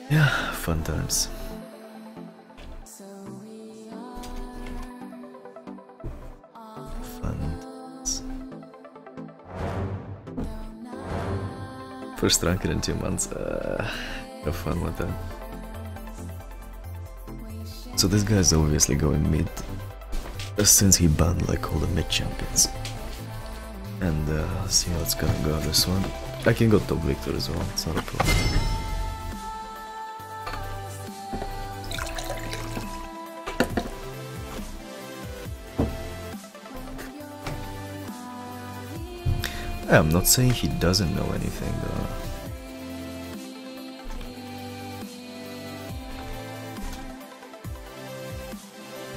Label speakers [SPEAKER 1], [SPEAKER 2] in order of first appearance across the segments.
[SPEAKER 1] Yeah, fun times. First ranked in 2 months. Have fun with that. So this guy's obviously going mid, since he banned like all the mid champions. And see how it's gonna go this one. I can go top Viktor as well, it's not a problem. I'm not saying he doesn't know anything though.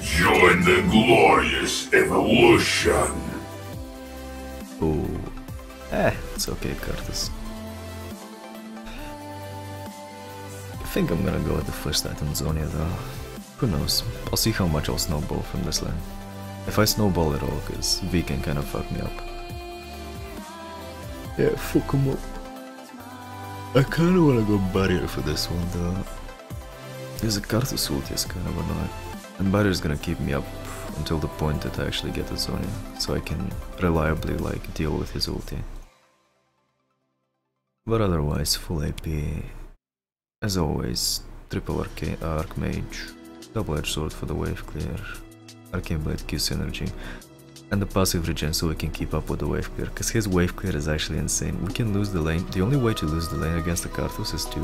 [SPEAKER 2] Join the glorious evolution.
[SPEAKER 1] Oh, it's okay, Karthus. I think I'm gonna go with the first item Zonia though. Who knows? I'll see how much I'll snowball from this lane. If I snowball at all, cause V can kind of fuck me up. Yeah, fuck him up. I kinda wanna go barrier for this one though. Because the Karthus ulti is kind of annoying. And barrier is gonna keep me up until the point that I actually get a Zonia, so I can reliably like deal with his ulti. But otherwise, full AP. As always, triple Archmage, double-edged sword for the wave clear, Arcane Blade Q synergy, and the passive regen so we can keep up with the wave clear, because his wave clear is actually insane. We can lose the lane. The only way to lose the lane against the Karthus is to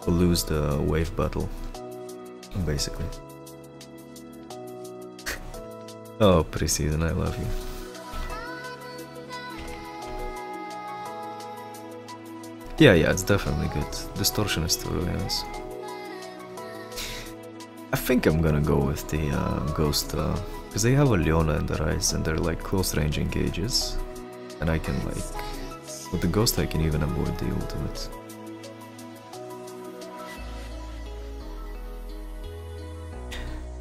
[SPEAKER 1] lose the wave battle, basically. Oh, preseason, I love you. Yeah, it's definitely good. Distortion is still really nice. I think I'm gonna go with the Ghost, because they have a Leona and the Rise, and they're like close range engages. And I can like, with the Ghost I can even avoid the ultimate.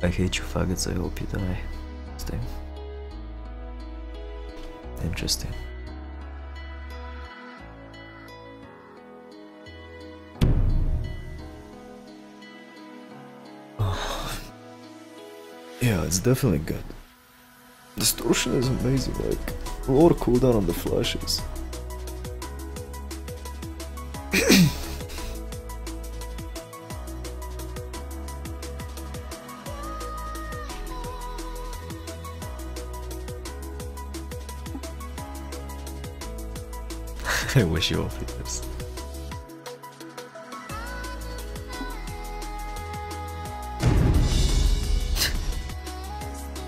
[SPEAKER 1] I hate you faggots, I hope you die. Stay. Interesting. Yeah, it's definitely good. Distortion is amazing, like, lower cooldown on the flashes. I wish you all this.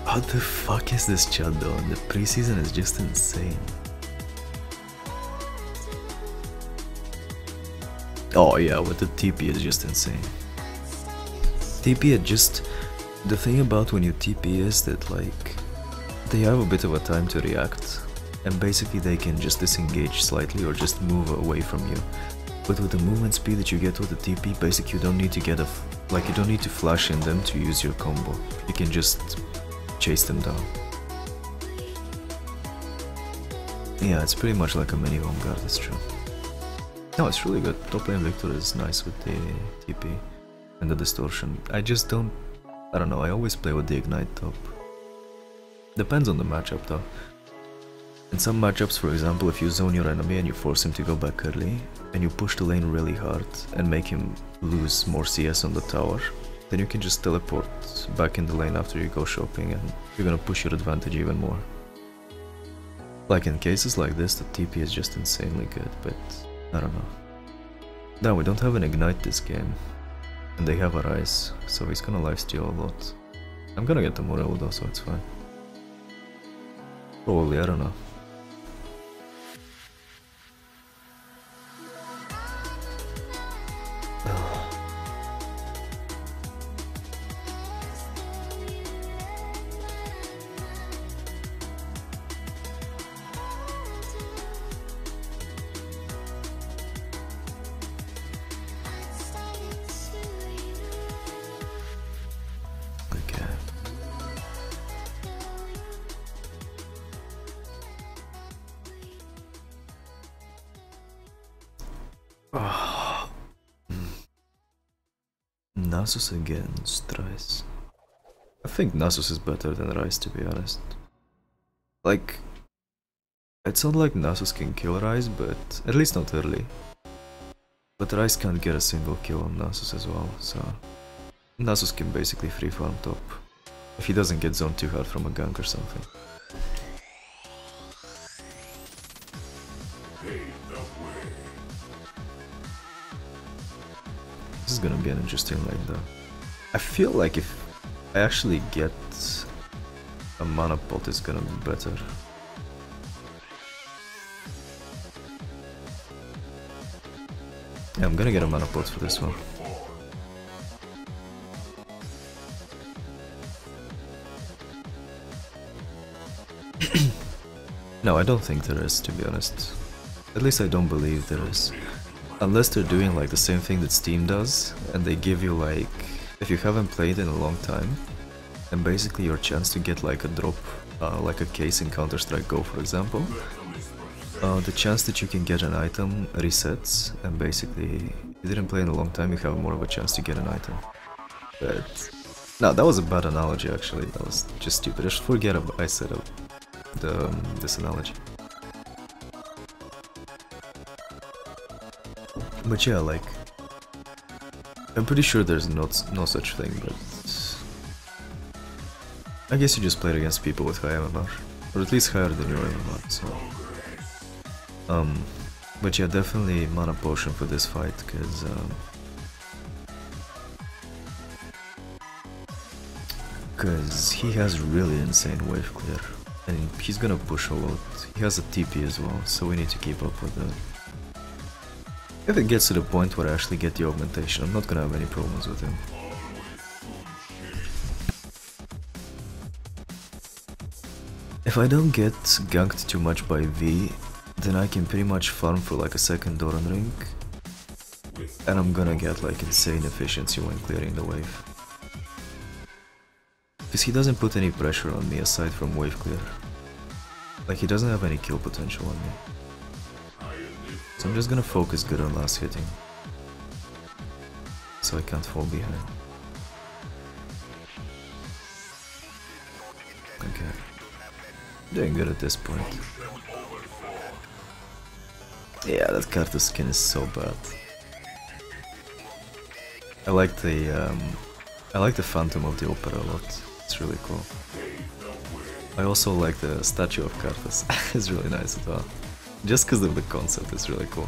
[SPEAKER 1] What the fuck is this chat though? The preseason is just insane. Oh yeah, with the TP is just insane. TP it just... The thing about when you TP is that like... They have a bit of a time to react. And basically they can just disengage slightly or just move away from you. But with the movement speed that you get with the TP, basically you don't need to get you don't need to flash in them to use your combo. You can just chase them down. Yeah, it's pretty much like a mini home guard, that's true. No, it's really good. Top lane Viktor is nice with the TP and the distortion. I just don't... I don't know, I always play with the ignite top. Depends on the matchup though. In some matchups, for example, if you zone your enemy and you force him to go back early, and you push the lane really hard and make him lose more CS on the tower, then you can just teleport back in the lane after you go shopping and you're gonna push your advantage even more. Like in cases like this, the TP is just insanely good, but I don't know. Now we don't have an ignite this game, and they have a Rise, so he's gonna lifesteal a lot. I'm gonna get the Morello though, so it's fine. Probably, I don't know. Nasus against Rice. I think Nasus is better than Rice, to be honest. Like, it's not like Nasus can kill Rice, but at least not early. But Rice can't get a single kill on Nasus as well, so Nasus can basically free farm top if he doesn't get zoned too hard from a gank or something. This is gonna be an interesting lane though. I feel like if I actually get a mana pot, it's gonna be better. Yeah, I'm gonna get a mana pot for this one. No, I don't think there is, to be honest. At least I don't believe there is. Unless they're doing like the same thing that Steam does, and they give you like, if you haven't played in a long time, and basically your chance to get like a drop, like a case in Counter-Strike Go for example, the chance that you can get an item resets, and basically if you didn't play in a long time you have more of a chance to get an item. But no, that was a bad analogy actually, that was just stupid. Just forget about I said this analogy. But yeah, like, I'm pretty sure there's no such thing, but I guess you just played against people with high MMR, or at least higher than your MMR, so but yeah, definitely mana potion for this fight, cause he has really insane wave clear, and he's gonna push a lot. He has a TP as well, so we need to keep up with that. If it gets to the point where I actually get the augmentation, I'm not gonna have any problems with him. If I don't get ganked too much by V, then I can pretty much farm for like a second Doran ring, and I'm gonna get like insane efficiency when clearing the wave. Because he doesn't put any pressure on me aside from wave clear. Like, he doesn't have any kill potential on me. So I'm just gonna focus good on last hitting, so I can't fall behind. Okay, doing good at this point. Yeah, that Karthus skin is so bad. I like the Phantom of the Opera a lot. It's really cool. I also like the statue of Karthus. It's really nice as well. Just because of the concept, it's really cool.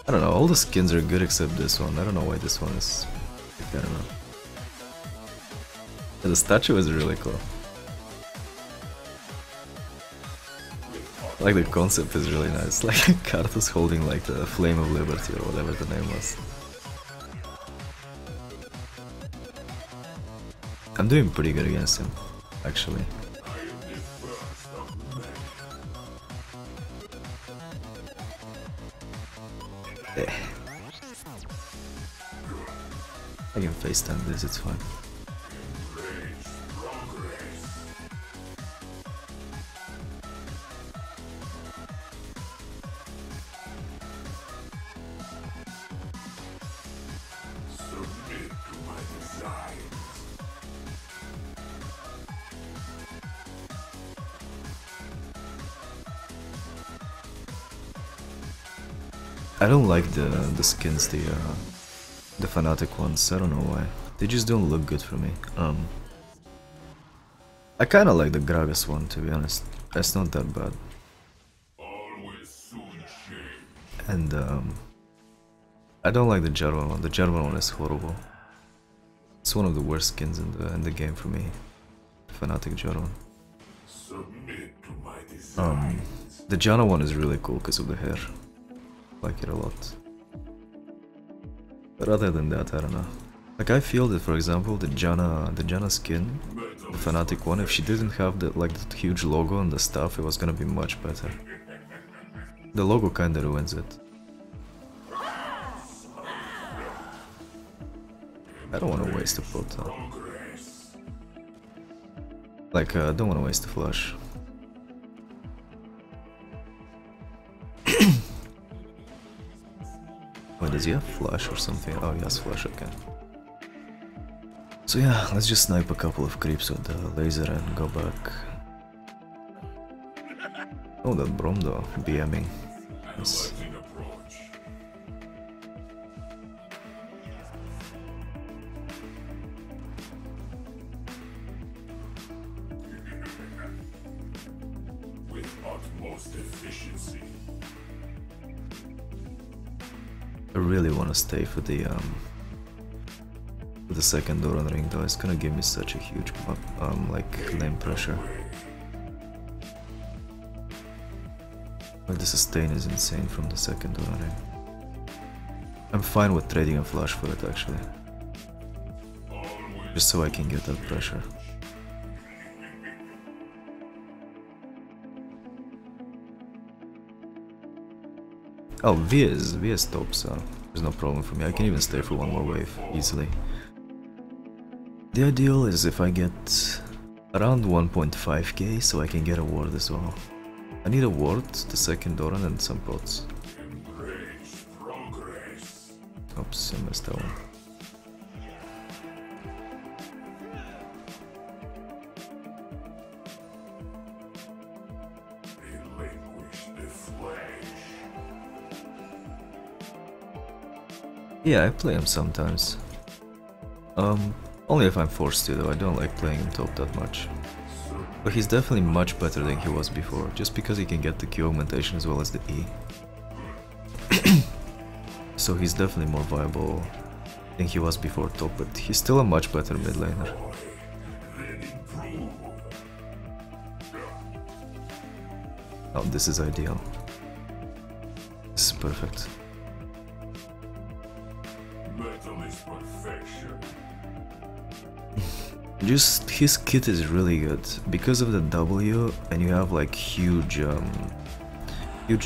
[SPEAKER 1] I don't know, all the skins are good except this one. I don't know why this one is... I don't know. Yeah, the statue is really cool. Like, the concept is really nice. Like, Karthus holding like the Flame of Liberty or whatever the name was. I'm doing pretty good against him, actually. I can FaceTime this, it's fine. I don't like the skins, the Fnatic ones. I don't know why. They just don't look good for me. I kinda like the Gragas one, to be honest. It's not that bad. And I don't like the Jarvan one. The Jarvan one is horrible. It's one of the worst skins in the game for me. Fnatic Jarvan. The Janna one is really cool because of the hair. Like it a lot. But other than that, I don't know. Like, I feel that, for example, the Janna skin, the Fnatic one, if she didn't have the huge logo and the stuff, it was gonna be much better. The logo kinda ruins it. I don't wanna waste a pot. Like, I don't wanna waste a flash. Wait, does he have flash or something? Oh, he has flash, okay. So yeah, let's just snipe a couple of creeps with the laser and go back. Oh, that Brom though, BMing. Nice. I really want to stay for the second door on ring though. It's gonna give me such a huge like lane pressure. Like the sustain is insane from the second door on ring. I'm fine with trading a flash for it actually, just so I can get that pressure. Oh, V is top, so there's no problem for me. I can even stay for one more wave, easily. The ideal is if I get around 1.5k, so I can get a ward as well. I need a ward, the second Doran, and some pots. Oops, I missed that one. Yeah, I play him sometimes. Only if I'm forced to though, I don't like playing him top that much. But he's definitely much better than he was before, just because he can get the Q augmentation as well as the E. So he's definitely more viable than he was before top, but he's still a much better mid laner. Oh, this is ideal. This is perfect. Just his kit is really good because of the W, and you have like huge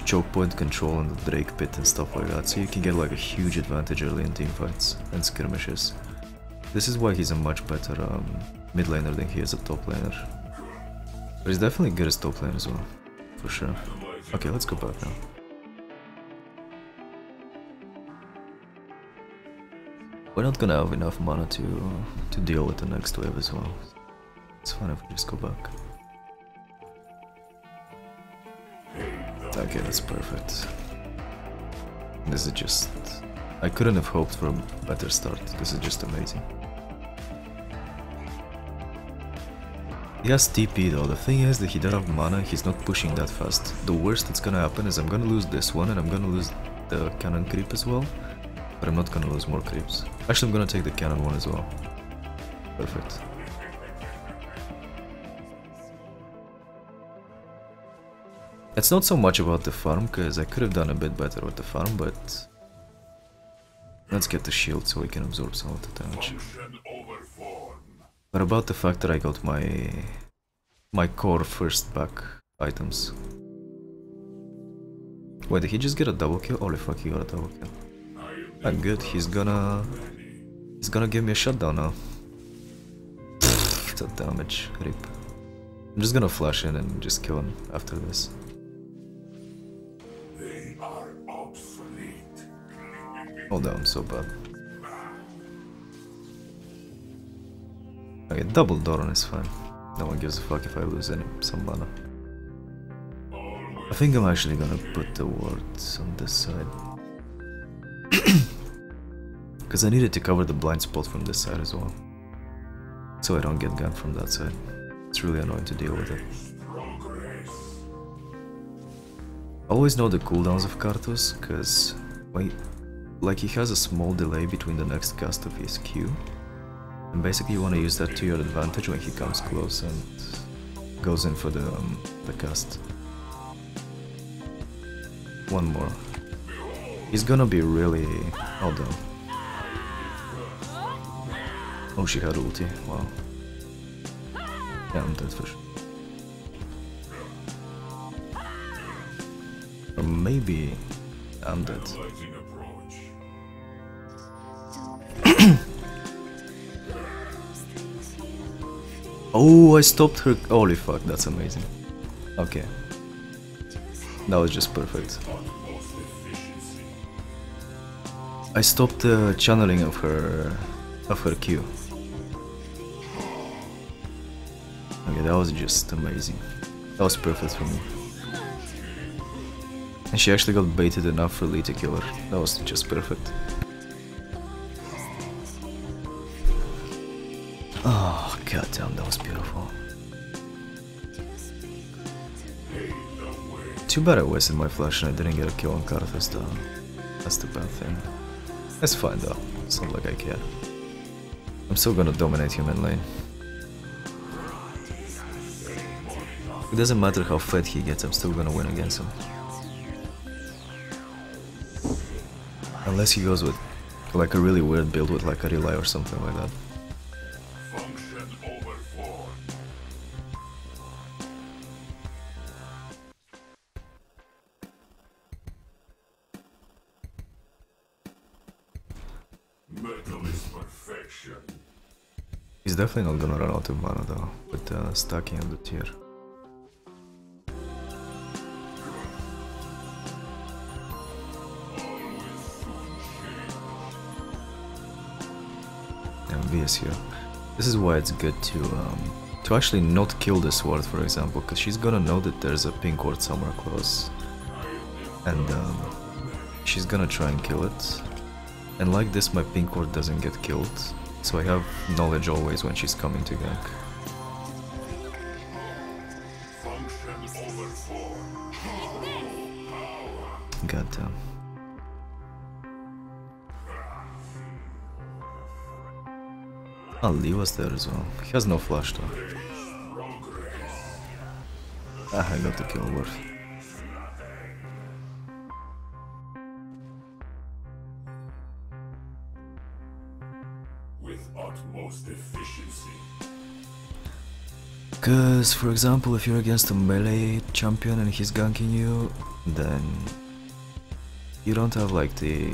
[SPEAKER 1] choke point control on the Drake pit and stuff like that, so you can get like a huge advantage early in teamfights and skirmishes. This is why he's a much better mid laner than he is a top laner. But he's definitely good as top laner as well, for sure. Okay, let's go back now. We're not gonna have enough mana to deal with the next wave as well. It's fine if we just go back. Okay, that's perfect. This is just... I couldn't have hoped for a better start. This is just amazing. He has TP though. The thing is that he doesn't have mana, he's not pushing that fast. The worst that's gonna happen is I'm gonna lose this one and I'm gonna lose the cannon creep as well. But I'm not gonna lose more creeps. Actually, I'm gonna take the cannon one as well. Perfect. It's not so much about the farm, because I could have done a bit better with the farm, but... Let's get the shield so we can absorb some of the damage. But about the fact that I got my core first back items. Wait, did he just get a double kill? Holy fuck, he got a double kill. I'm good, he's gonna give me a shutdown now. That damage, rip. I'm just gonna flash in and just kill him after this.
[SPEAKER 2] They are obsolete.
[SPEAKER 1] Oh damn, so bad. Okay, double Doran is fine. No one gives a fuck if I lose some mana. I think I'm actually gonna put the wards on this side. Because I needed to cover the blind spot from this side as well. So I don't get ganked from that side. It's really annoying to deal with it. I always know the cooldowns of Karthus, because like he has a small delay between the next cast of his Q. And basically you want to use that to your advantage when he comes close and goes in for the cast. One more. He's gonna be really... Oh damn. Oh, she had ulti, wow. Yeah, I'm dead for sure. Or maybe I'm dead. Oh, I stopped her. Holy fuck, that's amazing. Okay. That was just perfect. I stopped the channeling of her Q. Okay, that was just amazing. That was perfect for me. And she actually got baited enough for Lee to kill her. That was just perfect. Oh, goddamn, that was beautiful. Too bad I wasted my flash and I didn't get a kill on Karthus though. That's the bad thing. It's fine though, it's not like I care. I'm still gonna dominate him in lane. It doesn't matter how fed he gets, I'm still gonna win against him. Unless he goes with like a really weird build with like a relay or something like that. He's definitely not gonna run out of mana though, with stacking on the tier. And VS here. This is why it's good to actually not kill this ward, for example, because she's gonna know that there's a pink ward somewhere close. And she's gonna try and kill it. And like this, my pink ward doesn't get killed. So I have knowledge always when she's coming to gank. Goddamn. Oh, Lee was there as well. He has no flash though. Ah, I got the kill worth.
[SPEAKER 2] Utmost efficiency.
[SPEAKER 1] Cause, for example, if you're against a melee champion and he's ganking you, then you don't have like the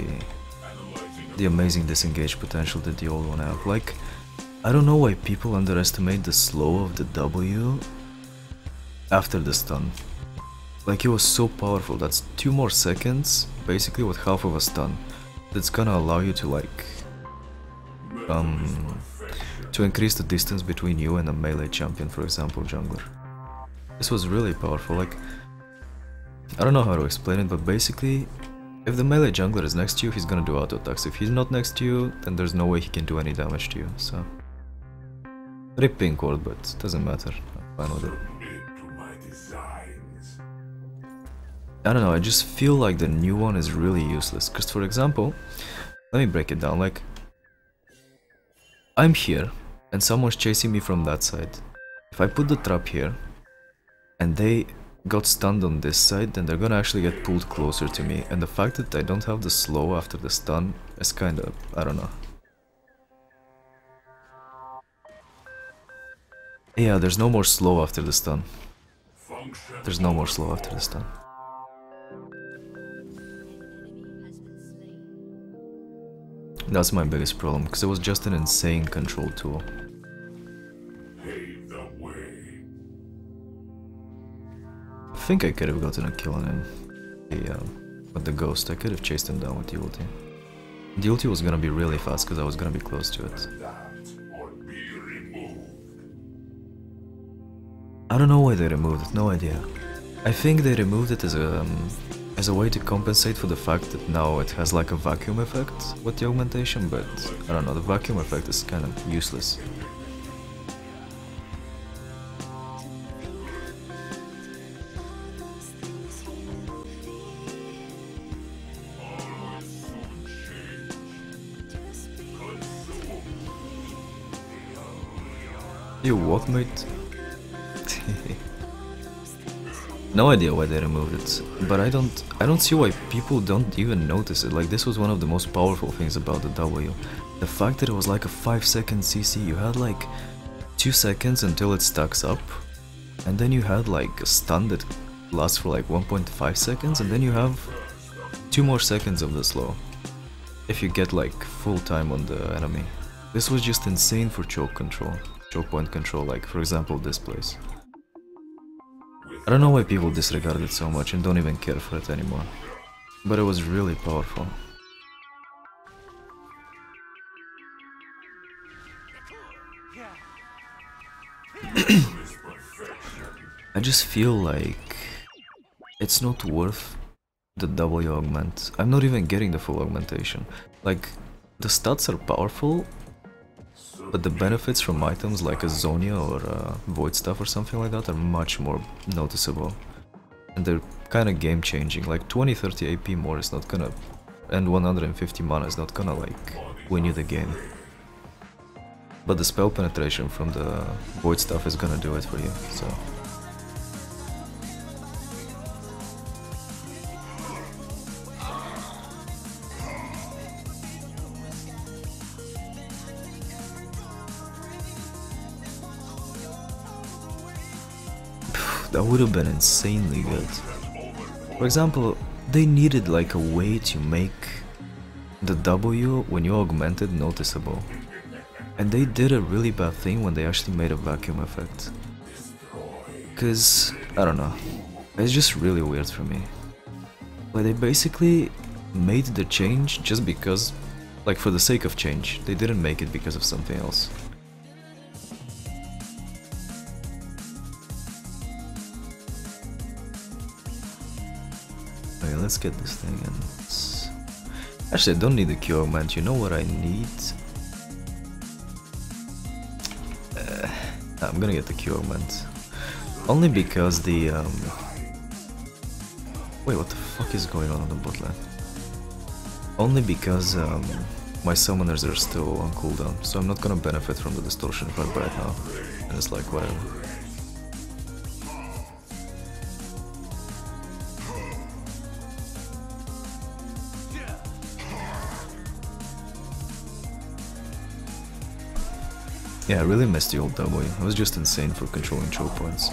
[SPEAKER 1] amazing disengage potential that the old one have. Like, I don't know why people underestimate the slow of the W after the stun. Like, it was so powerful. That's 2 more seconds, basically with half of a stun. That's gonna allow you to like to increase the distance between you and a melee champion, for example, jungler. This was really powerful. Like, I don't know how to explain it, but basically, if the melee jungler is next to you, he's gonna do auto attacks. If he's not next to you, then there's no way he can do any damage to you. So, rip pink ward, but it doesn't matter. I'm fine with it. I don't know. I just feel like the new one is really useless. Cause, for example, let me break it down. Like, I'm here, and someone's chasing me from that side. If I put the trap here, and they got stunned on this side, then they're gonna actually get pulled closer to me. And the fact that I don't have the slow after the stun is kinda, I don't know. Yeah, there's no more slow after the stun. There's no more slow after the stun. That's my biggest problem, because it was just an insane control tool.
[SPEAKER 2] Pave the way.
[SPEAKER 1] I think I could have gotten a kill on him. With the ghost, I could have chased him down with the ulti. The ulti was gonna be really fast, because I was gonna be close to it. I don't know why they removed it, no idea. I think they removed it as a way to compensate for the fact that now it has like a vacuum effect with the augmentation, but I don't know, the vacuum effect is kind of useless. You what, mate? No idea why they removed it, but I don't see why people don't even notice it. Like, this was one of the most powerful things about the W. The fact that it was like a 5-second CC, you had like 2 seconds until it stacks up, and then you had like a stun that lasts for like 1.5 seconds, and then you have 2 more seconds of the slow, if you get like full time on the enemy. This was just insane for choke control, choke point control, like for example this place. I don't know why people disregard it so much and don't even care for it anymore, but it was really powerful. I just feel like it's not worth the double E Augment. I'm not even getting the full augmentation. Like, the stats are powerful, but the benefits from items like a Zonia or a Void Staff or something like that are much more noticeable. And they're kinda game changing. Like 20-30 AP more is not gonna, and 150 mana is not gonna like win you the game. But the spell penetration from the Void Staff is gonna do it for you, so. That would have been insanely good. For example, they needed like a way to make the W when you augmented noticeable. And they did a really bad thing when they actually made a vacuum effect. Cause, I don't know, it's just really weird for me. Like they basically made the change just because, like for the sake of change, they didn't make it because of something else. Okay, let's get this thing in. Actually, I don't need the Q Augment. You know what I need? I'm gonna get the Q Augment. Only because the wait, what the fuck is going on the bot lane? Only because my summoners are still on cooldown, so I'm not gonna benefit from the distortion part right now. And it's like whatever. Yeah, I really missed the old W. I was just insane for controlling choke points.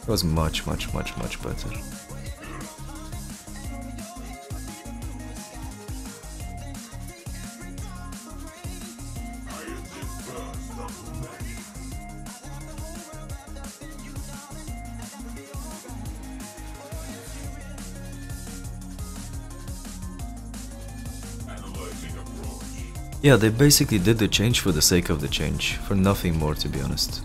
[SPEAKER 1] It was much better. Yeah, they basically did the change for the sake of the change, for nothing more, to be honest.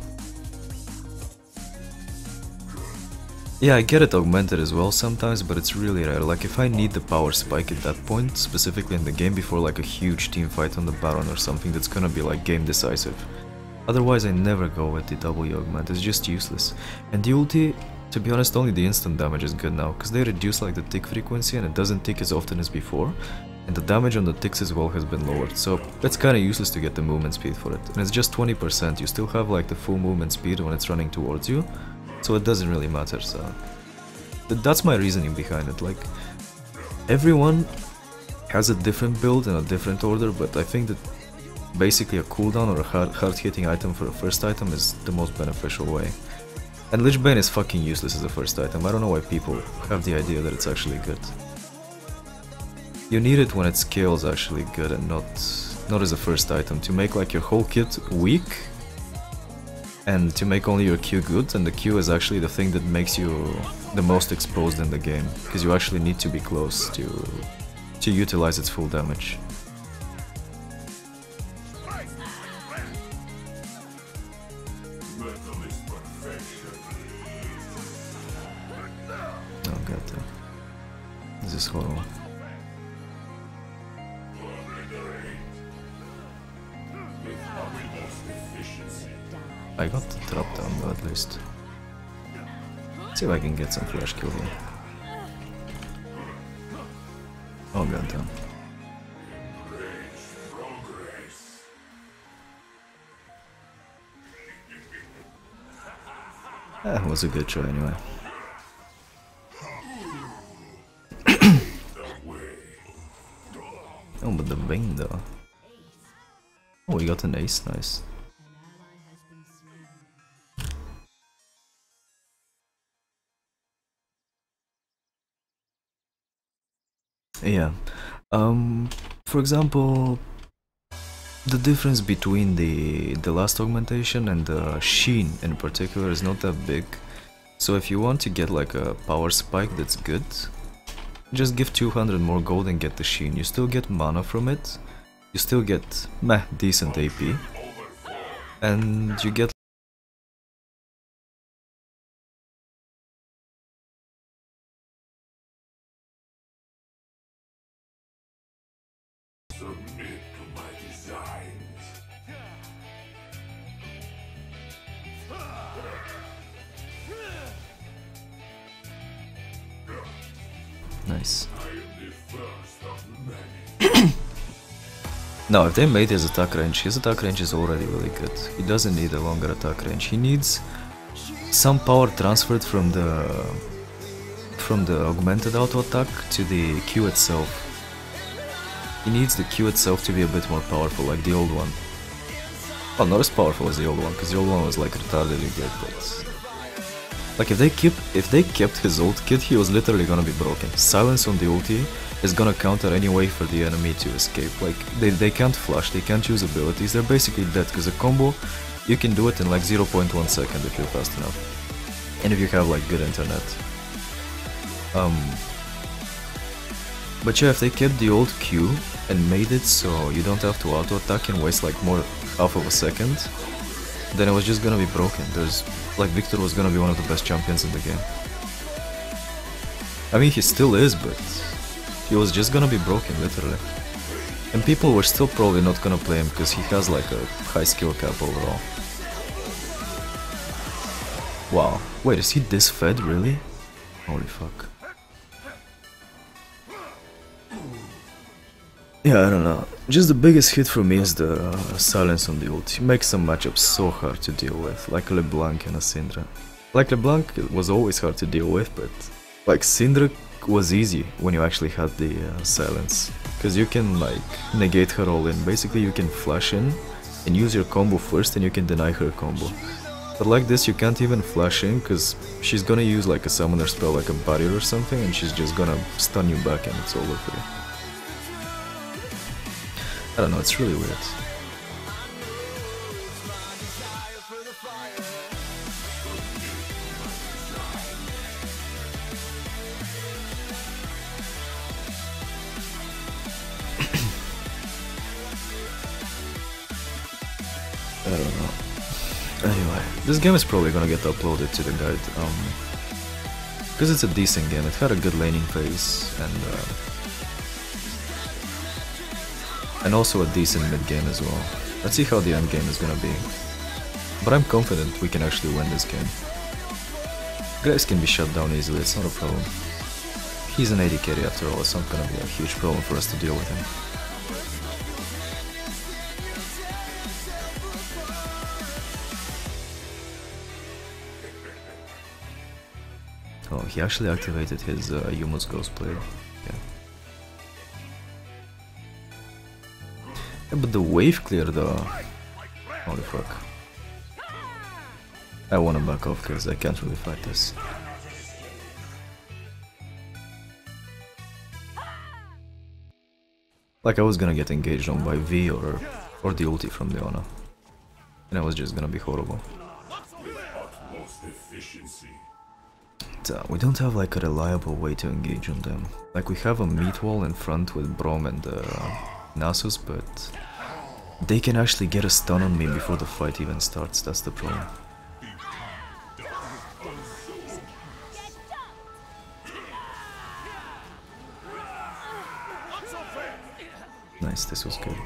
[SPEAKER 1] Yeah, I get it augmented as well sometimes, but it's really rare. Like, if I need the power spike at that point, specifically in the game before like a huge team fight on the Baron or something that's gonna be like game decisive. Otherwise, I never go with the W augment, it's just useless. And the ulti, to be honest, only the instant damage is good now, because they reduce like the tick frequency and it doesn't tick as often as before. And the damage on the ticks as well has been lowered, so it's kinda useless to get the movement speed for it. And it's just 20%, you still have like the full movement speed when it's running towards you, so it doesn't really matter, so... That's my reasoning behind it, like... Everyone has a different build and a different order, but I think that basically a cooldown or a hard-hitting item for a first item is the most beneficial way. And Lich Bane is fucking useless as a first item, I don't know why people have the idea that it's actually good. You need it when it scales actually good and not as a first item, to make like your whole kit weak and to make only your Q good, and the Q is actually the thing that makes you the most exposed in the game, because you actually need to be close to utilize its full damage. Oh god damn. This is horrible. I got the drop down though, at least. See if I can get some flash kill here. Oh god damn. That was a good try anyway. Oh, but the Vayne though. Oh, we got an ace, nice. Yeah, for example, the difference between the last augmentation and the sheen in particular is not that big. So if you want to get like a power spike that's good, just give 200 more gold and get the sheen. You still get mana from it, you still get meh decent AP, and you get
[SPEAKER 2] Submit to my designs.
[SPEAKER 1] Nice.
[SPEAKER 2] I am the first of many.
[SPEAKER 1] Now, if they made his attack range is already really good. He doesn't need a longer attack range. He needs some power transferred from the augmented auto attack to the Q itself. He needs the Q itself to be a bit more powerful, like the old one. Well, not as powerful as the old one, because the old one was like retardedly good, but... Like, if they kept his ult kit, he was literally gonna be broken. Silence on the ulti is gonna counter any way for the enemy to escape. Like, they can't flash, they can't use abilities, they're basically dead, because a combo, you can do it in like 0.1 second if you're fast enough. And if you have like good internet. But yeah, if they kept the old Q and made it so you don't have to auto attack and waste like more half of a second, then it was just gonna be broken. Like Viktor was gonna be one of the best champions in the game. I mean, he still is, but he was just gonna be broken, literally. And people were still probably not gonna play him because he has like a high skill cap overall. Wow. Wait, is he this fed, really? Holy fuck. Yeah, I don't know. Just the biggest hit for me is the silence on the ult. He makes some matchups so hard to deal with, like LeBlanc and a Syndra. Like LeBlanc was always hard to deal with, but like Syndra was easy when you actually had the silence. Because you can like negate her all in. Basically you can flash in and use your combo first and you can deny her combo. But like this you can't even flash in because she's gonna use like a summoner spell like a barrier or something and she's just gonna stun you back and it's over for you. I don't know, it's really weird. I don't know. Anyway, this game is probably gonna get uploaded to the guide, because it's a decent game. It had a good laning phase and also a decent mid game as well. Let's see how the end game is gonna be. But I'm confident we can actually win this game. Graves can be shut down easily, it's not a problem. He's an AD carry after all, it's not gonna be a huge problem for us to deal with him. Oh, he actually activated his Yuma's Ghost Blade. Yeah. Yeah, but the wave clear though. Holy fuck. I wanna back off because I can't really fight this. Like I was gonna get engaged on by V or the ulti from Leona. And it was just gonna be horrible. We don't have like a reliable way to engage on them. Like we have a meat wall in front with Braum and Nasus, but they can actually get a stun on me before the fight even starts, that's the problem. Nice, this was good.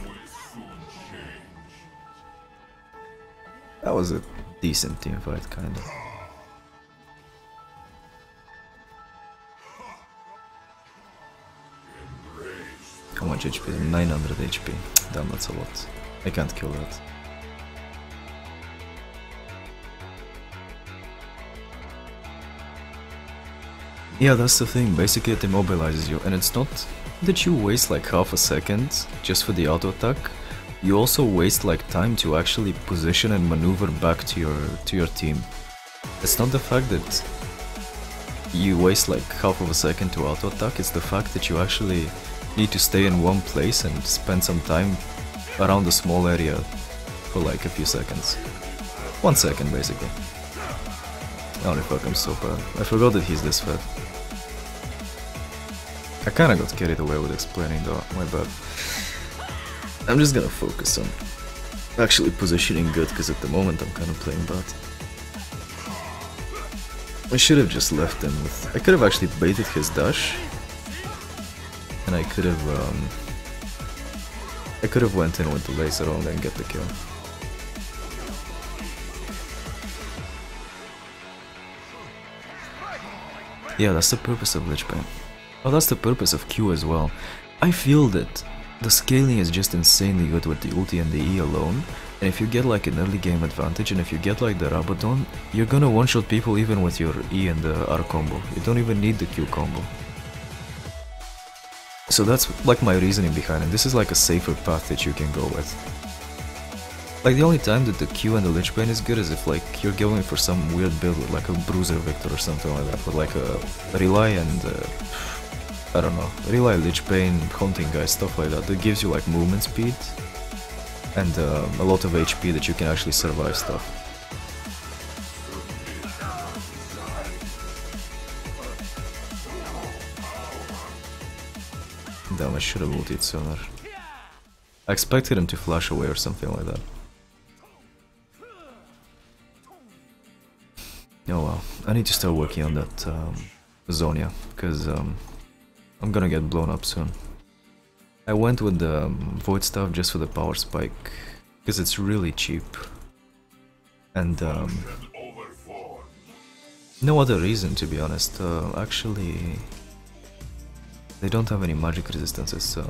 [SPEAKER 1] That was a decent team fight, kinda. How much HP? 900 HP. Damn, that's a lot. I can't kill that. Yeah, that's the thing. Basically it immobilizes you, and it's not that you waste like half a second just for the auto attack. You also waste like time to actually position and maneuver back to your team. It's not the fact that you waste like half of a second to auto attack, it's the fact that you actually need to stay in one place and spend some time around a small area for like a few seconds. 1 second basically. Holy fuck, I'm so bad. I forgot that he's this fat. I kinda got carried away with explaining though, my bad. I'm just gonna focus on actually positioning good, because at the moment I'm kinda playing bad. I should have just left him with... I could have actually baited his dash. And I could have I could have went in with the laser only and get the kill. Yeah, that's the purpose of Lich Bane. Oh, that's the purpose of Q as well. I feel that the scaling is just insanely good with the ulti and the E alone, and if you get like an early game advantage and if you get like the Rabadon, you're gonna one-shot people even with your E and the R combo. You don't even need the Q combo. So that's like my reasoning behind it. This is like a safer path that you can go with. Like the only time that the Q and the Lich Bane is good is if like you're going for some weird build with like a Bruiser Viktor or something like that, with like a Rely and I don't know, Rely, Lich Bane, Hunting Guy, stuff like that. That gives you like movement speed and a lot of HP that you can actually survive stuff. Damn, I should have ulted sooner. I expected him to flash away or something like that. Oh well, I need to start working on that Zonia, because I'm gonna get blown up soon. I went with the Void Staff just for the power spike, because it's really cheap. And no other reason, to be honest. Actually, they don't have any magic resistances, so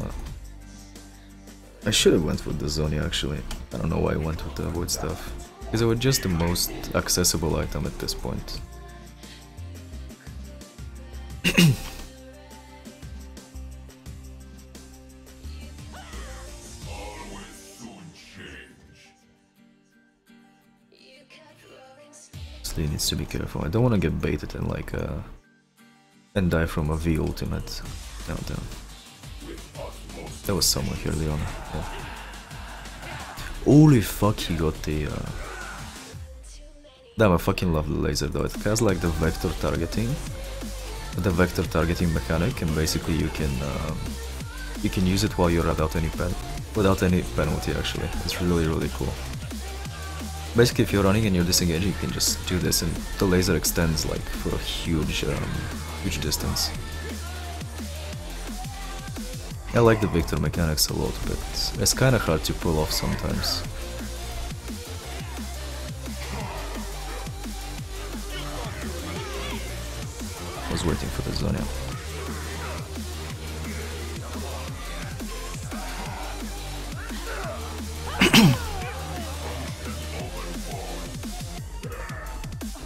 [SPEAKER 1] I should have went with the Zonia actually. I don't know why I went with the Void Staff. Because it was just the most accessible item at this point. So he needs to be careful. I don't want to get baited and like and die from a V ultimate. No, damn. There was someone here, Leon. Yeah. Holy fuck, he got the Damn, I fucking love the laser though. It has like the vector targeting, mechanic, and basically you can use it while you're without any penalty actually. It's really cool. Basically, if you're running and you're disengaging, you can just do this, and the laser extends like for a huge distance. I like the Viktor mechanics a lot, but it's kind of hard to pull off sometimes. I was waiting for the Zonia.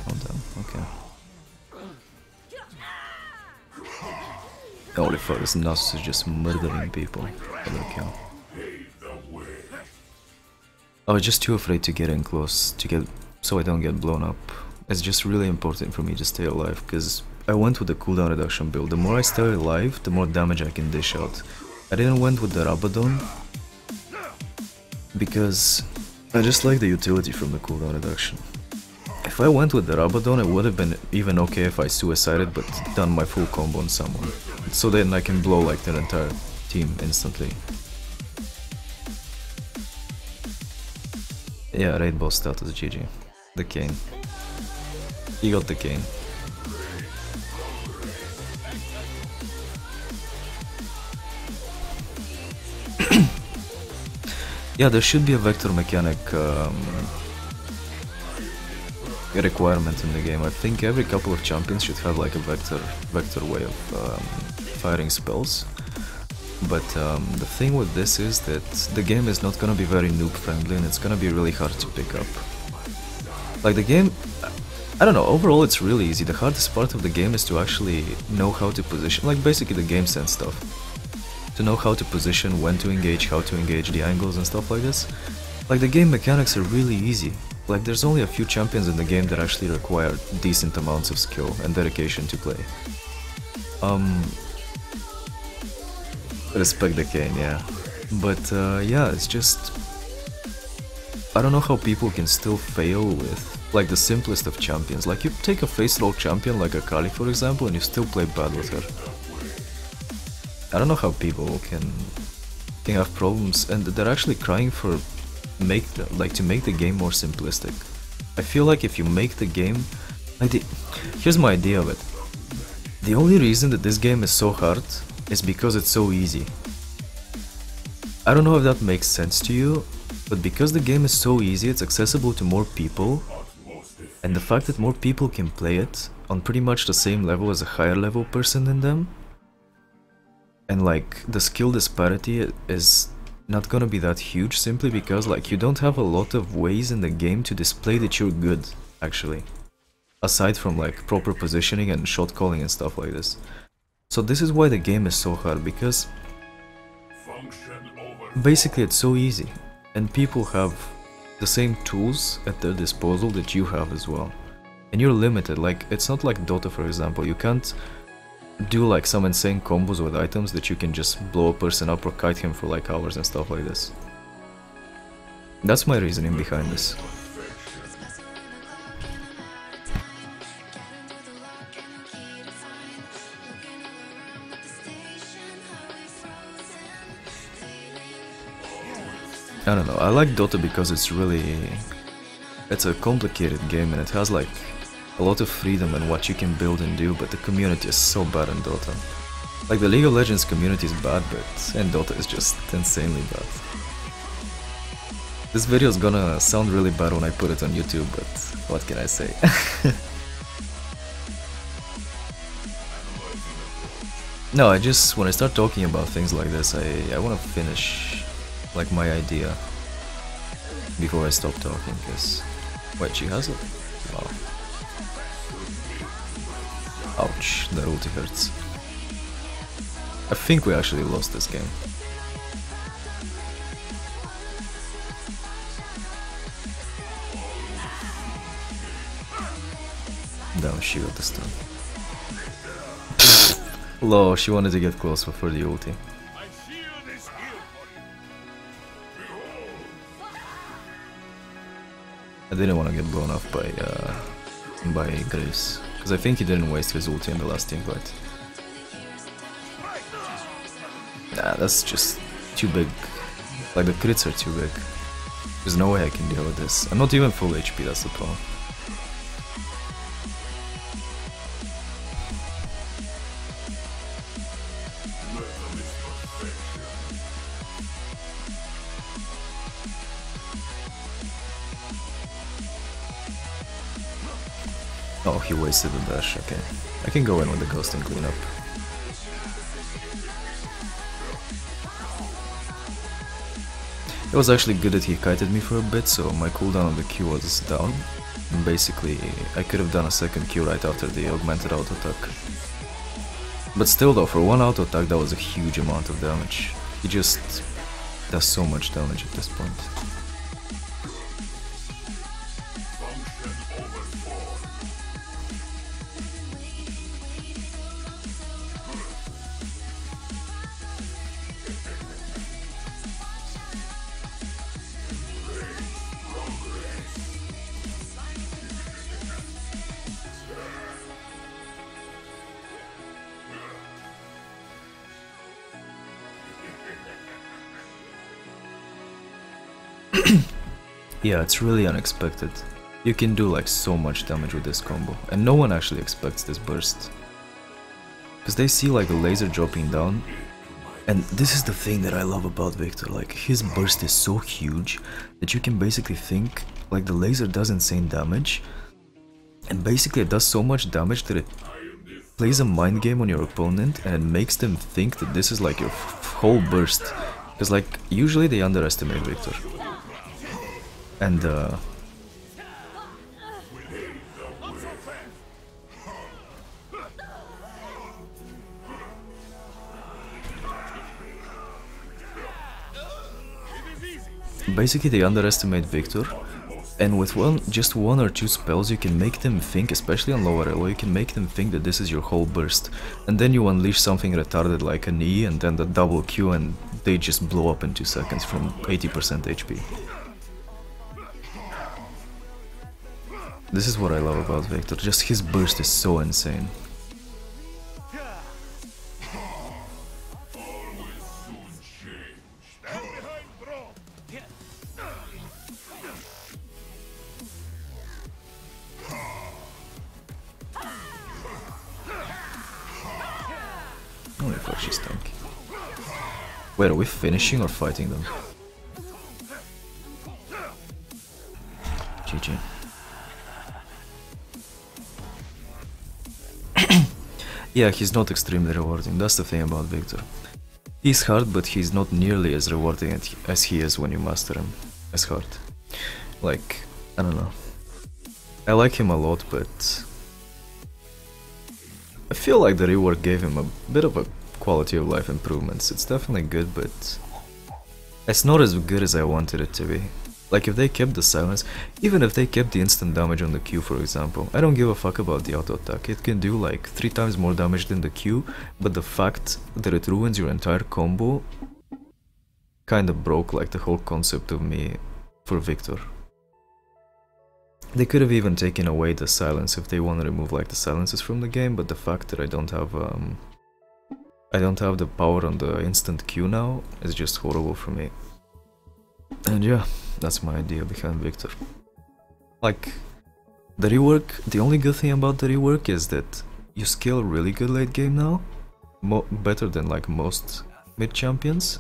[SPEAKER 1] Oh damn, okay. Holy fuck, this Nasus is just murdering people. Kill. I was just too afraid to get in close, so I don't get blown up. It's just really important for me to stay alive, because I went with the cooldown reduction build. The more I stay alive, the more damage I can dish out. I didn't went with the Rabadon, because I just like the utility from the cooldown reduction. If I went with the Rabadon, it would have been even okay if I suicided but done my full combo on someone. So then I can blow like their entire team instantly. Yeah, raid boss status, GG. The Kane. He got the Kane. Yeah, there should be a vector mechanic requirement in the game. I think every couple of champions should have like a vector way of firing spells. But the thing with this is that the game is not gonna be very noob friendly, and it's gonna be really hard to pick up. Like the game, I don't know, overall it's really easy. The hardest part of the game is to actually know how to position, like basically the game sense stuff. To know how to position, when to engage, how to engage, the angles and stuff like this. Like the game mechanics are really easy. Like there's only a few champions in the game that actually require decent amounts of skill and dedication to play. Respect the Kane, yeah. But yeah, it's just, I don't know how people can still fail with like the simplest of champions. Like you take a face roll champion like a Kali for example, and you still play bad with her. I don't know how people can have problems, and they're actually crying for to make the game more simplistic. I feel like if you make the game, like here's my idea of it. The only reason that this game is so hard is because it's so easy. I don't know if that makes sense to you, but because the game is so easy, it's accessible to more people, and the fact that more people can play it on pretty much the same level as a higher level person than them, and like the skill disparity is not gonna be that huge simply because like you don't have a lot of ways in the game to display that you're good, actually. Aside from like proper positioning and shot calling and stuff like this. So this is why the game is so hard, because basically it's so easy and people have the same tools at their disposal that you have as well. And you're limited, like it's not like Dota for example, you can't do like some insane combos with items that you can just blow a person up or kite him for like hours and stuff like this. That's my reasoning behind this. I don't know, I like Dota because it's a complicated game and it has like a lot of freedom in what you can build and do, but the community is so bad in Dota. Like the League of Legends community is bad, but and Dota is just insanely bad. This video is gonna sound really bad when I put it on YouTube, but what can I say? No, when I start talking about things like this, I want to finish like my idea before I stop talking, because... Wait, she has it? Wow. Ouch, that ulti hurts. I think we actually lost this game. Damn, she got the stun. Lol, she wanted to get closer for the ulti. I didn't want to get blown off by Graves, because I think he didn't waste his ulti in the last team fight. Nah, that's just too big. Like the crits are too big. There's no way I can deal with this. I'm not even full HP, that's the problem. Oh, he wasted the dash, okay. I can go in with the ghost and clean up. It was actually good that he kited me for a bit, so my cooldown on the Q was down. And basically, I could have done a second Q right after the augmented auto attack. But still though, for one auto attack that was a huge amount of damage. He just does so much damage at this point. Yeah, it's really unexpected. You can do like so much damage with this combo, and no one actually expects this burst. Because they see like the laser dropping down, and this is the thing that I love about Viktor, like his burst is so huge that you can basically think like the laser does insane damage, and basically it does so much damage that it plays a mind game on your opponent and it makes them think that this is like your whole burst. Because like usually they underestimate Viktor. And basically they underestimate Viktor, and with just one or two spells you can make them think, especially on lower elo, you can make them think that this is your whole burst, and then you unleash something retarded like an E and then the double Q and they just blow up in 2 seconds from 80% HP. This is what I love about Viktor, just his burst is so insane. Holy fuck, she's tanky. Wait, are we finishing or fighting them? GG. Yeah, he's not extremely rewarding, that's the thing about Viktor. He's hard, but he's not nearly as rewarding as he is when you master him. As hard. Like, I don't know. I like him a lot, but I feel like the rework gave him a bit of a quality of life improvements. It's definitely good, but it's not as good as I wanted it to be. Like, if they kept the silence, even if they kept the instant damage on the Q, for example, I don't give a fuck about the auto attack. It can do like 3 times more damage than the Q, but the fact that it ruins your entire combo kinda broke like the whole concept of me for Viktor. They could have even taken away the silence if they want to remove like the silences from the game, but the fact that I don't have the power on the instant Q now is just horrible for me. And yeah, that's my idea behind Viktor. Like, the rework, the only good thing about the rework is that you scale really good late game now, better than like most mid champions,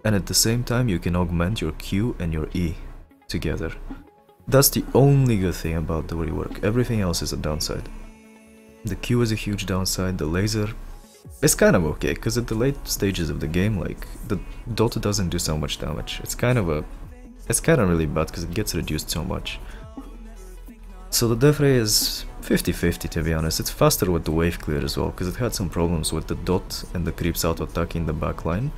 [SPEAKER 1] and at the same time you can augment your Q and your E together. That's the only good thing about the rework. Everything else is a downside. The Q is a huge downside, the laser is kind of okay, because at the late stages of the game, like, the dot doesn't do so much damage. It's kind of really bad because it gets reduced so much. So the death ray is 50-50, to be honest. It's faster with the wave clear as well, because it had some problems with the dot and the creeps auto attack in the backline.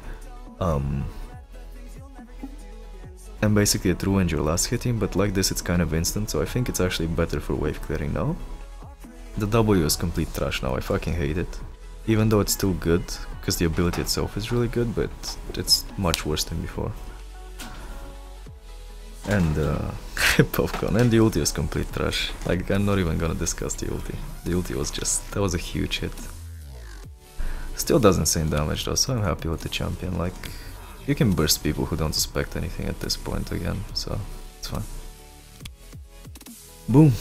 [SPEAKER 1] And basically it ruined your last hitting, but like this it's kind of instant, so I think it's actually better for wave clearing now. The W is complete trash now, I fucking hate it. Even though it's still good, because the ability itself is really good, but it's much worse than before. And popcorn, and the ulti is complete trash. Like, I'm not even gonna discuss the ulti. The ulti was just, that was a huge hit. Still does insane damage though, so I'm happy with the champion. Like, you can burst people who don't suspect anything at this point again, so it's fine. Boom.